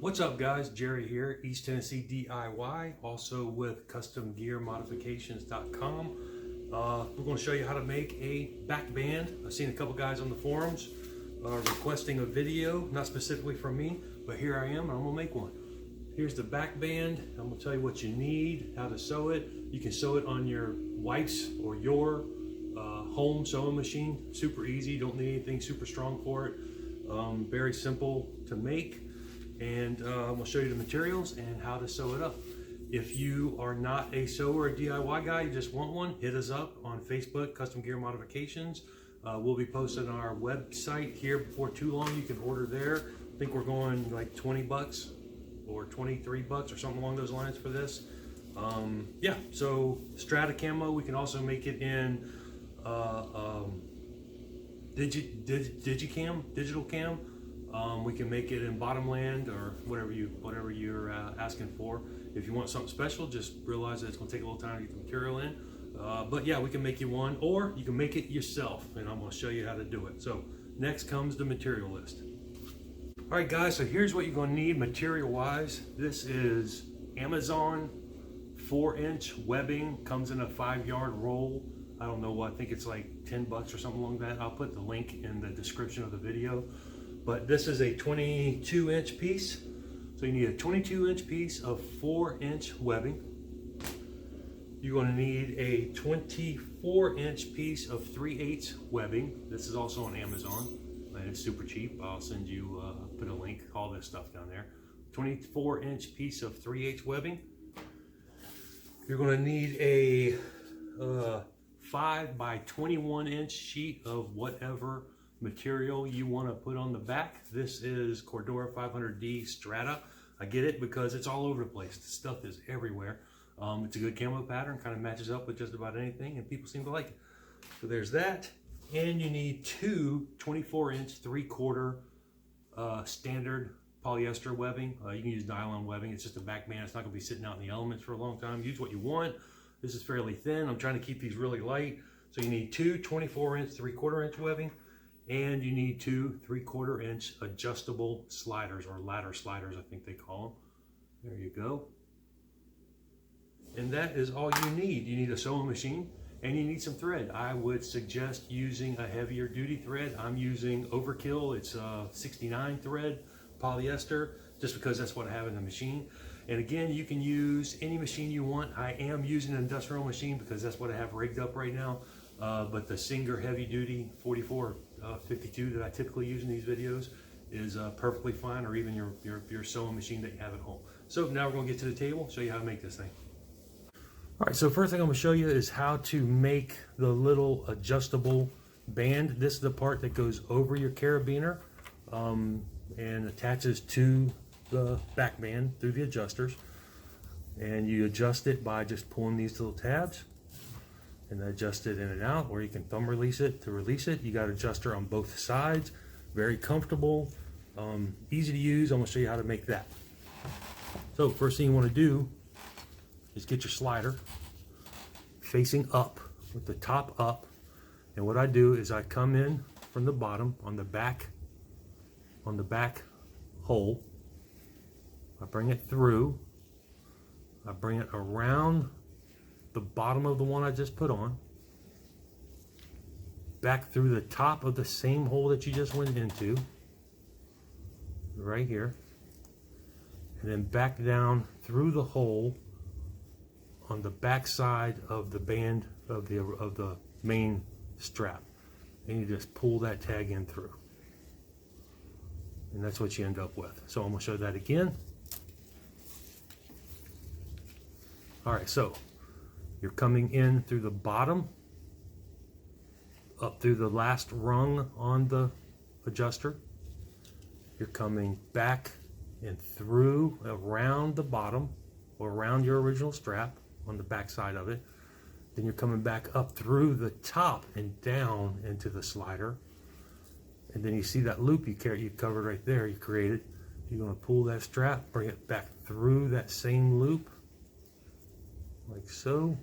What's up guys, Jerry here, East Tennessee DIY, also with customgearmodifications.com. We're going to show you how to make a back band. I've seen a couple guys on the forums requesting a video, not specifically from me, but here I am and I'm going to make one. Here's the back band. I'm going to tell you what you need, how to sew it. You can sew it on your wife's or your home sewing machine. Super easy, don't need anything super strong for it. Very simple to make. And we'll show you the materials and how to sew it up. If you are not a sewer or DIY guy, you just want one, hit us up on Facebook, Custom Gear Modifications. We'll be posting on our website here before too long. You can order there. I think we're going like 20 bucks or 23 bucks or something along those lines for this. Yeah, so Strata camo, we can also make it in digital cam. We can make it in bottomland or whatever you're asking for. If you want something special, just realize that it's going to take a little time to get the material in. But yeah, we can make you one, or you can make it yourself, and I'm going to show you how to do it. So next comes the material list. All right, guys. So here's what you're going to need material-wise. This is Amazon 4-inch webbing. Comes in a 5-yard roll. I don't know what. I think it's like 10 bucks or something like that. I'll put the link in the description of the video. But this is a 22-inch piece. So you need a 22-inch piece of 4-inch webbing. You're going to need a 24-inch piece of 3/8 webbing. This is also on Amazon, and it's super cheap. I'll send you, put a link, all this stuff down there. 24-inch piece of 3/8 webbing. You're going to need a 5 by 21-inch sheet of whatever material you want to put on the back. This is Cordura 500D Strata. I get it because it's all over the place. The stuff is everywhere. It's a good camo pattern, kind of matches up with just about anything, and people seem to like it. So there's that. And you need two 24-inch 3/4 standard polyester webbing. You can use nylon webbing. It's just a back band. It's not going to be sitting out in the elements for a long time. Use what you want. This is fairly thin. I'm trying to keep these really light. So you need two 24-inch 3/4 webbing. And you need two 3/4-inch adjustable sliders, or ladder sliders, I think they call them. There you go. And that is all you need. You need a sewing machine and you need some thread. I would suggest using a heavier duty thread. I'm using Overkill. It's a 69 thread polyester, just because that's what I have in the machine. And again, you can use any machine you want. I am using an industrial machine because that's what I have rigged up right now. But the Singer heavy duty 4452 that I typically use in these videos is perfectly fine, or even your sewing machine that you have at home. So now we're going to get to the table, show you how to make this thing. All right, so first thing I'm going to show you is how to make the little adjustable band. This is the part that goes over your carabiner and attaches to the back band through the adjusters. And you adjust it by just pulling these little tabs and adjust it in and out, or you can thumb release it to release it. You got an adjuster on both sides, very comfortable, easy to use. I'm going to show you how to make that. So first thing you want to do is get your slider facing up, with the top up, and what I do is I come in from the bottom on the back hole. I bring it through, I bring it around the bottom of the one I just put on, back through the top of the same hole that you just went into, right here, and then back down through the hole on the back side of the band of the main strap, and you just pull that tag in through, and that's what you end up with. So I'm going to show that again. All right, so you're coming in through the bottom, up through the last rung on the adjuster. You're coming back and through around the bottom, or around your original strap on the back side of it. Then you're coming back up through the top and down into the slider. And then you see that loop you covered right there, you created. You're going to pull that strap, bring it back through that same loop, like so.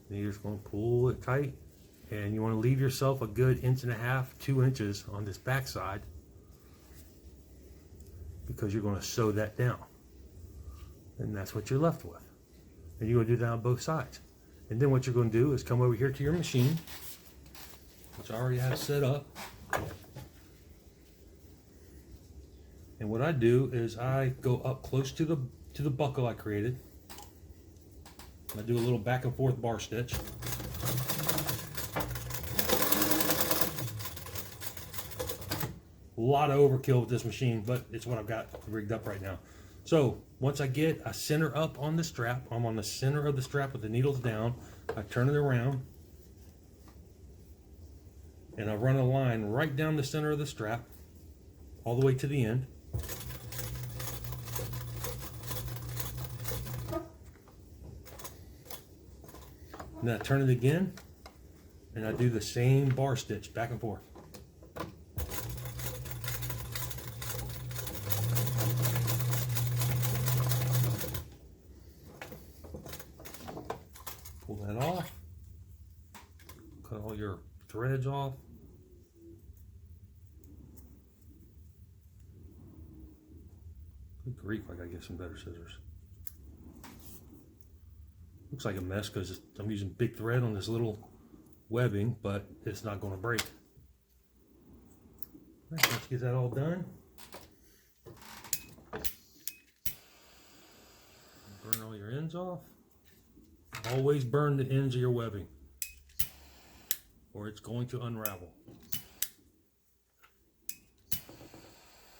Then you're just going to pull it tight, and you want to leave yourself a good 1.5 to 2 inches on this back side. because you're going to sew that down. And that's what you're left with. And you're going to do that on both sides. And then what you're going to do is come over here to your machine, which I already have set up. And what I do is I go up close to the buckle I created. I do a little back and forth bar stitch. A lot of overkill with this machine, but it's what I've got rigged up right now. So once I get a center up on the strap, I'm on the center of the strap with the needles down, I turn it around and I run a line right down the center of the strap all the way to the end. And then I turn it again and I do the same bar stitch back and forth. Pull that off. Cut all your threads off. Good grief, I gotta get some better scissors. Looks like a mess because I'm using big thread on this little webbing, but it's not going to break. All right, let's get that all done. Burn all your ends off. Always burn the ends of your webbing or it's going to unravel.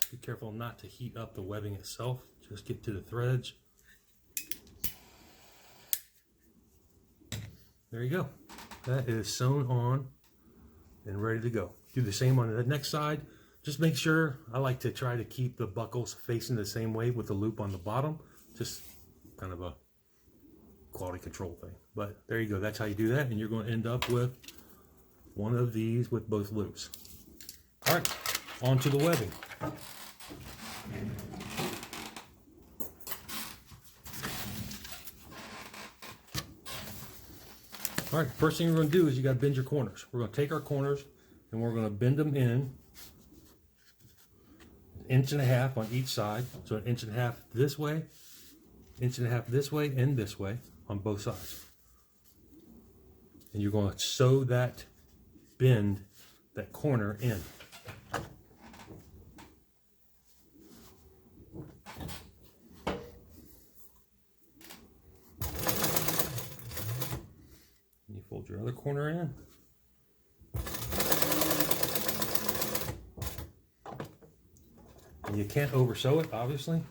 Be careful not to heat up the webbing itself. Just get to the threads. There you go. That is sewn on and ready to go. Do the same on the next side. Just make sure, I like to try to keep the buckles facing the same way with the loop on the bottom. Just kind of a quality control thing. But there you go. That's how you do that. And you're going to end up with one of these with both loops. All right, on to the webbing. All right, first thing we're going to do is you got to bend your corners. We're going to take our corners and we're going to bend them in 1.5 inches on each side. So 1.5 inches this way, 1.5 inches this way, and this way on both sides. And you're going to sew that bend, that corner in. You fold your other corner in. And you can't over sew it, obviously.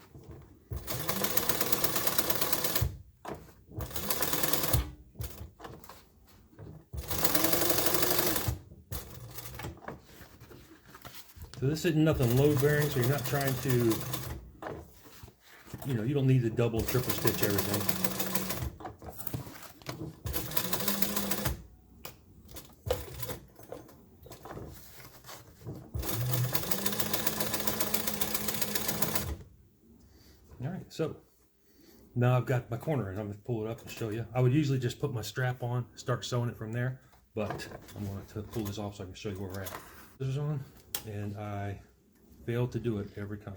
So this isn't nothing load bearing, so you're not trying to, you don't need to double, triple stitch everything. All right, so now I've got my corner and I'm going to pull it up and show you. I would usually just put my strap on, start sewing it from there, but I'm going to pull this off so I can show you where we're at. This is on, and I fail to do it every time.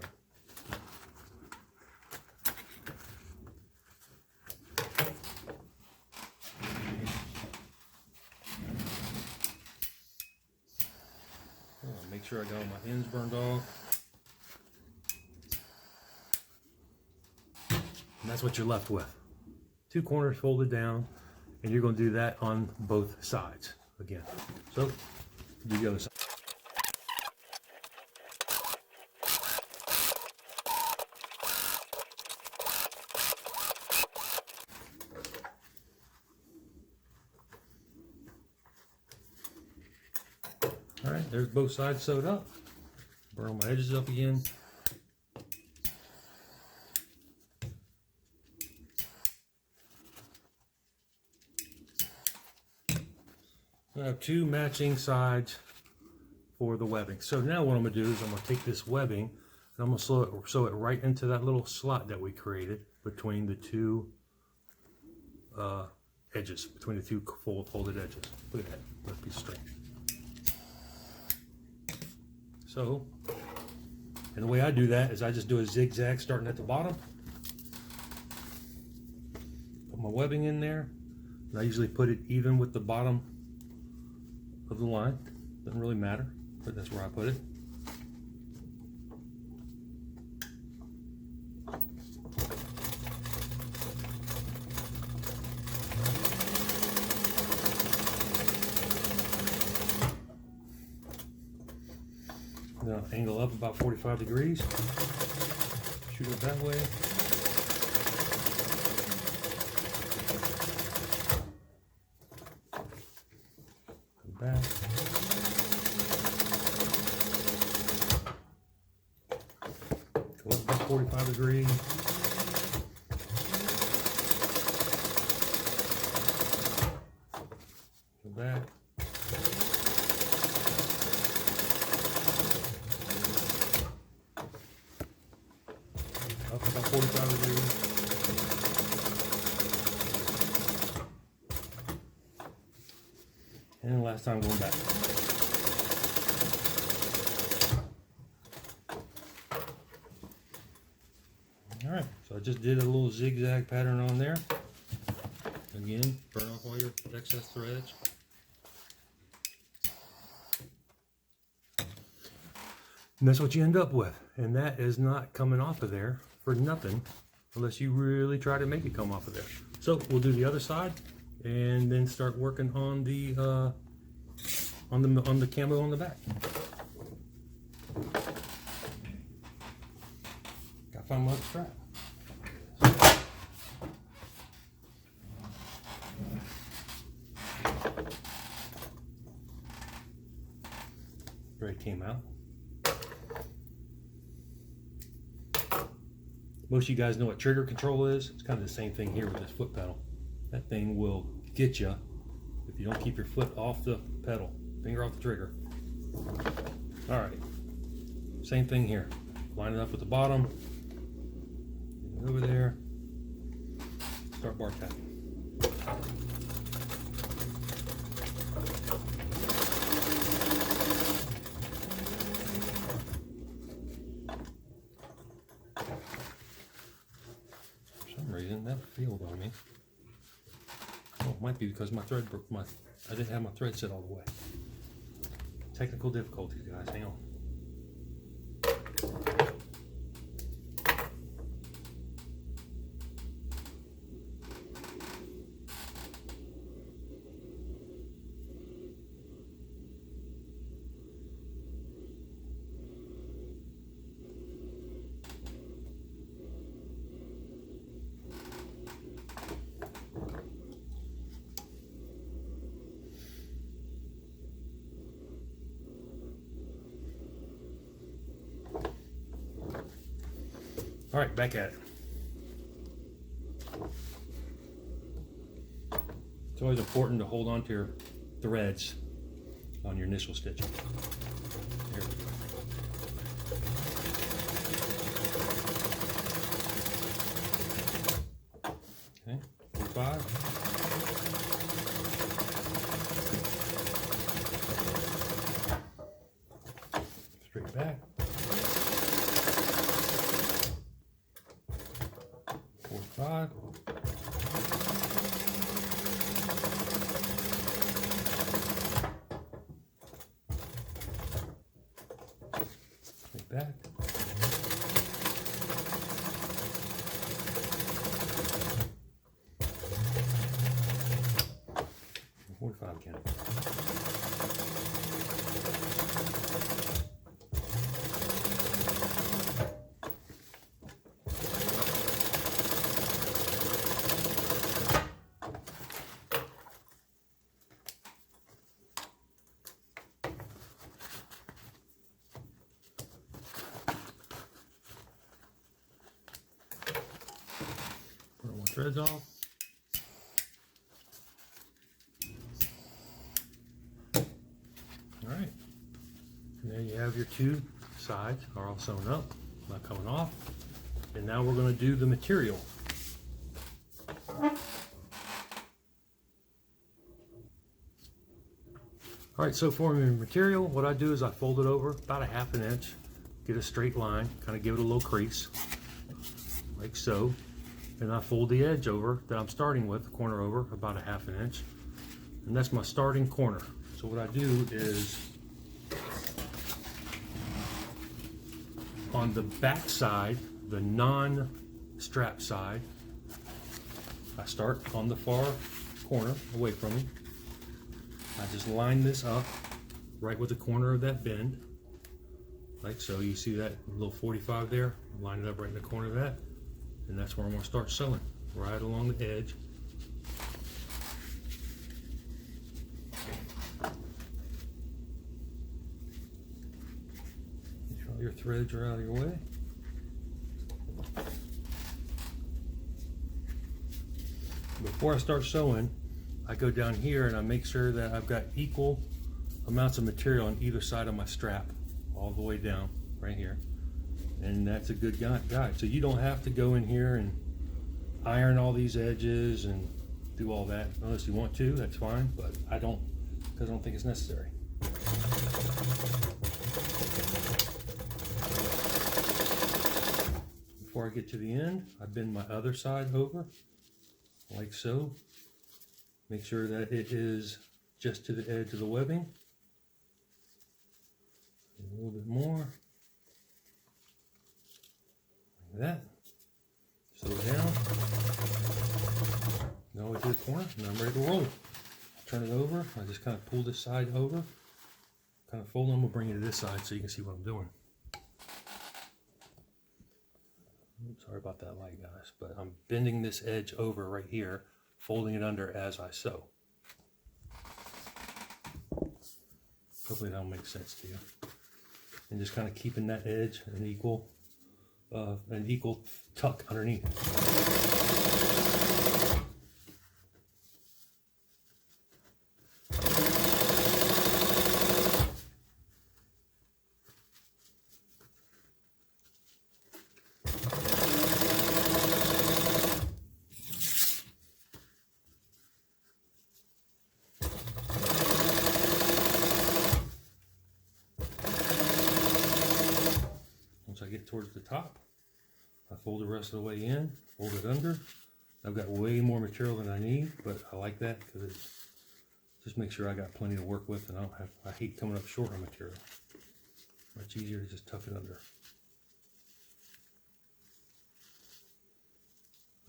Make sure I got all my ends burned off. And that's what you're left with. 2 corners folded down, and you're going to do that on both sides again. So, do the other side. All right, there's both sides sewed up. Burn all my edges up again. I have 2 matching sides for the webbing. So now what I'm going to do is I'm going to take this webbing and I'm going to sew it right into that little slot that we created between the 2 edges, between the 2 folded edges. Look at that, let's be straight. So And the way I do that is I just do a zigzag starting at the bottom. Put my webbing in there. And I usually put it even with the bottom of the line. Doesn't really matter, but that's where I put it. Now angle up about 45 degrees. Shoot it that way. Go back. Go up about 45 degrees. Go back. Up about 45 degrees. And last time going back. Alright, so I just did a little zigzag pattern on there. Again, burn off all your excess threads. And that's what you end up with. And that is not coming off of there for nothing unless you really try to make it come off of there. So we'll do the other side and then start working on the camo on the back. Gotta find my other strap. Thread came out. Most of you guys know what trigger control is. It's kind of the same thing here with this foot pedal. That thing will get you if you don't keep your foot off the pedal, finger off the trigger. All right, same thing here. Line it up with the bottom, over there, start bar tapping. That failed on me. Oh, it might be because my thread broke. I didn't have my thread set all the way. Technical difficulties, guys. Hang on. All right, back at it. It's always important to hold on to your threads on your initial stitching. Here we go. Okay, 45. Straight back. 45. Straight back. 45 again. Threads off. All right, and there you have your two sides are all sewn up, not coming off. And now we're going to do the material. All right, so for my material, what I do is I fold it over about a 1/2 inch get a straight line, kind of give it a little crease, like so. And I fold the edge over that I'm starting with, the corner over, about a 1/2 inch. And that's my starting corner. So what I do is, on the back side, the non-strap side, I start on the far corner, away from me. I just line this up right with the corner of that bend, like so. You see that little 45 there? Line it up right in the corner of that, and that's where I'm going to start sewing, right along the edge. Make sure all your threads are out of your way. Before I start sewing, I go down here and I make sure that I've got equal amounts of material on either side of my strap, all the way down right here. And that's a good guide. So you don't have to go in here and iron all these edges and do all that. Unless you want to, that's fine, but I don't, because I don't think it's necessary. Before I get to the end, I bend my other side over, like so. Make sure that it is just to the edge of the webbing. A little bit more, like that. Sew it down. Now we to the corner, and I'm ready to roll. Turn it over. I just kind of pull this side over, kind of fold them. We'll bring it to this side so you can see what I'm doing. Sorry about that light, guys, but I'm bending this edge over right here, folding it under as I sew. Hopefully that'll make sense to you. And just kind of keeping that edge an equal tuck underneath. Once I get towards the top, I fold the rest of the way in, fold it under. I've got way more material than I need, but I like that because it just makes sure I got plenty to work with, and I hate coming up short on material. Much easier to just tuck it under.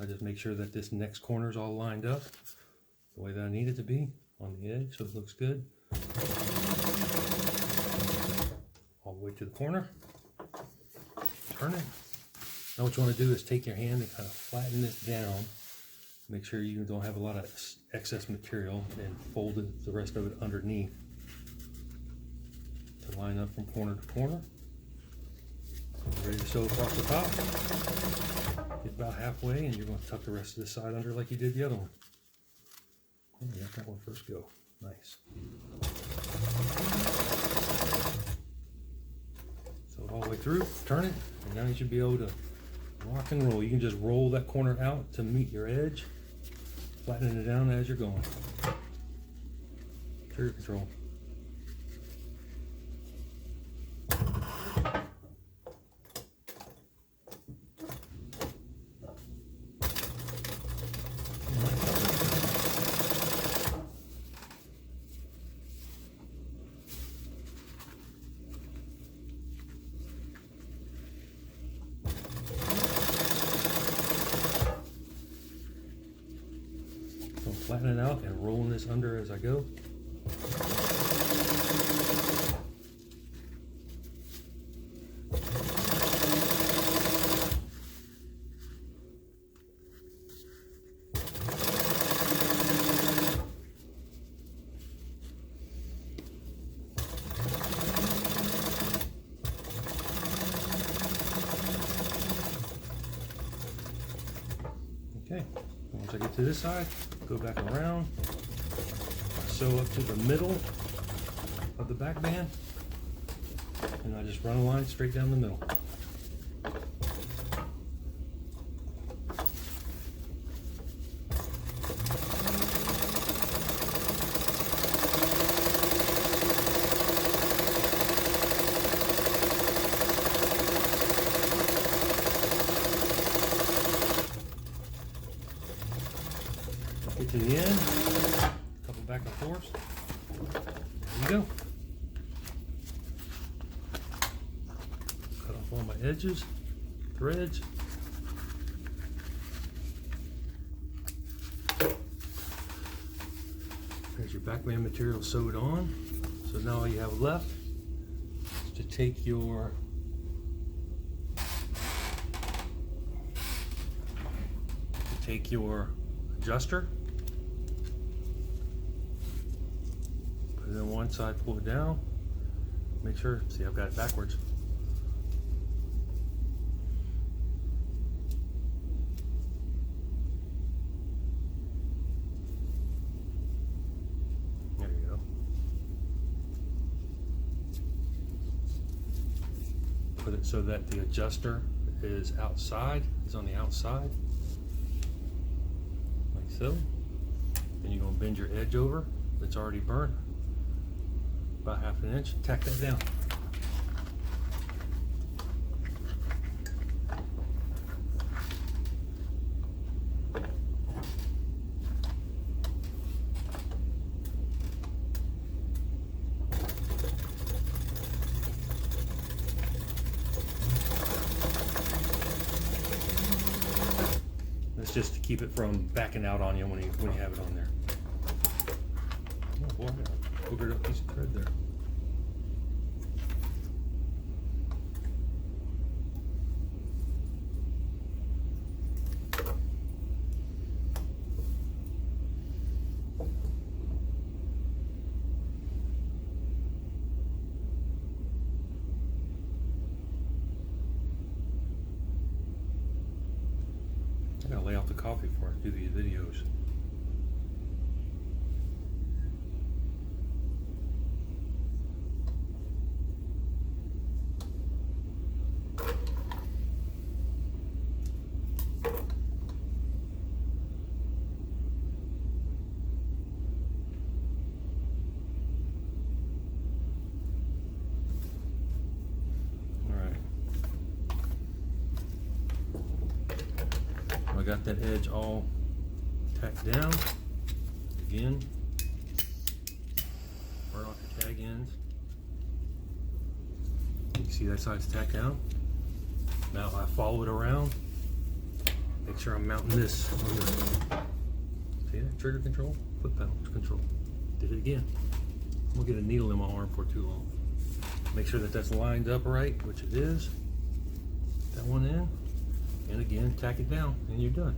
I just make sure that this next corner is all lined up the way that I need it to be on the edge, so it looks good. All the way to the corner. Turn it. Now what you want to do is take your hand and kind of flatten this down. Make sure you don't have a lot of excess material, and fold it, the rest of it underneath to line up from corner to corner. Ready to sew across the top. Get about halfway, and you're going to tuck the rest of the side under like you did the other one. Oh, you got that one first go. Nice. Sew it all the way through, turn it, and now you should be able to rock and roll. You can just roll that corner out to meet your edge, flattening it down as you're going. Trigger control. Flattening out and rolling this under as I go. Okay, once I get to this side, go back around, sew up to the middle of the back band, and I just run a line straight down the middle. to the end, a couple back and forths. There you go. Cut off all my edges, threads. There's your backband material sewed on. So now all you have left is to take your adjuster, put it on one side, pull it down, make sure, see, I've got it backwards. There you go. Put it so that the adjuster is outside, is on the outside. So, then you're going to bend your edge over that's already burnt about 1/2 inch, tack that down. It's just to keep it from backing out on you when you have it on there. Oh boy, I got a boogered up piece of thread there. I gotta lay off the coffee before I do these videos. I got that edge all tacked down. Again, burn off your tag ends. You see that side's tacked down? Now I follow it around. Make sure I'm mounting this on the, see that? Trigger control, foot pedal control. Did it again. I'm gonna get a needle in my arm for too long. Make sure that that's lined up right, which it is. That one in. And again, tack it down, and you're done.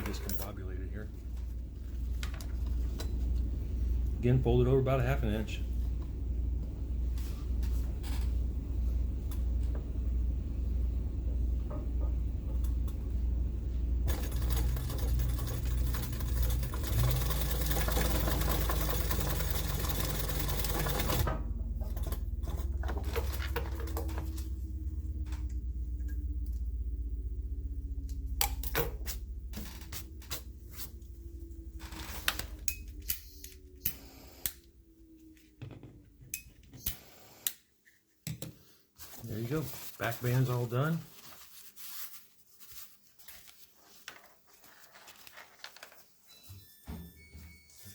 Discombobulated here. Again, fold it over about 1/2 inch. There you go. Back band's all done.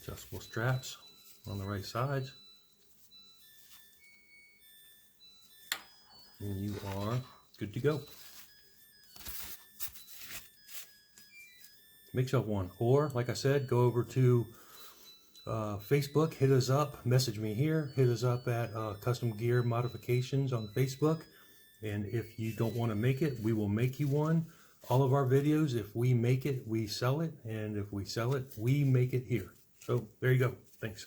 Adjustable straps on the right sides. And you are good to go. Make yourself one. Or, like I said, go over to Facebook, hit us up, message me here, hit us up at Custom Gear Modifications on Facebook. And if you don't want to make it, we will make you one. All of our videos, if we make it, we sell it. And if we sell it, we make it here. So there you go. Thanks.